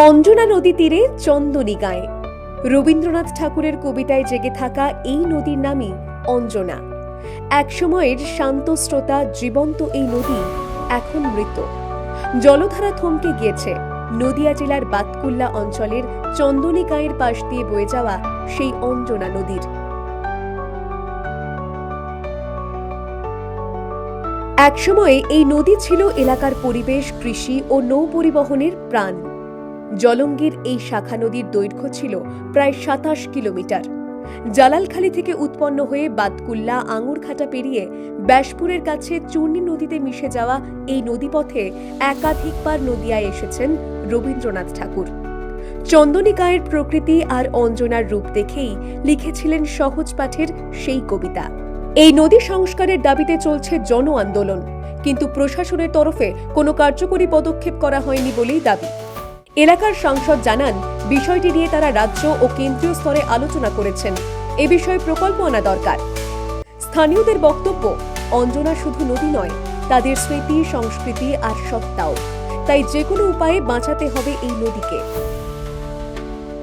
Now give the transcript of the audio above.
অঞ্জনা নদী তীরে চন্দনী গাঁয়ে রবীন্দ্রনাথ ঠাকুরের কবিতায় জেগে থাকা এই নদীর নামই অঞ্জনা। একসময়ের শান্ত স্রোতা জীবন্ত এই নদী এখন মৃত। জলধারা থমকে গিয়েছে নদিয়া জেলার বাতকুল্লা অঞ্চলের চন্দনী গাঁয়ের পাশ দিয়ে বয়ে যাওয়া সেই অঞ্জনা নদীর। একসময়ে এই নদী ছিল এলাকার পরিবেশ, কৃষি ও নৌ পরিবহনের প্রাণ। জলঙ্গির এই শাখা নদীর দৈর্ঘ্য ছিল প্রায় ২৭ কিলোমিটার। জালালখালী থেকে উৎপন্ন হয়ে বাতকুল্লা আঙুরঘাটা পেরিয়ে ব্যাসপুরের কাছে চূর্ণী নদীতে মিশে যাওয়া এই নদীপথে একাধিকবার নদিয়ায় এসেছেন রবীন্দ্রনাথ ঠাকুর। চন্দনী গাঁয়ের প্রকৃতি আর অঞ্জনার রূপ দেখেই লিখেছিলেন সহজ পাঠের সেই কবিতা। এই নদী সংস্কারের দাবিতে চলছে জন আন্দোলন, কিন্তু প্রশাসনের তরফে কোনো কার্যকরী পদক্ষেপ করা হয়নি বলেই দাবি। এলাকার সাংসদ জানান, বিষয়টি নিয়ে তারা রাজ্য ও কেন্দ্রীয় স্তরে আলোচনা করেছেন। এ বিষয়ে প্রকল্প আনা দরকার। স্থানীয়দের বক্তব্য, অঞ্জনা শুধু নদী নয়, তাদের স্মৃতি, সংস্কৃতি আর সত্তাও। তাই যে কোনো উপায়ে বাঁচাতে হবে এই নদীকে।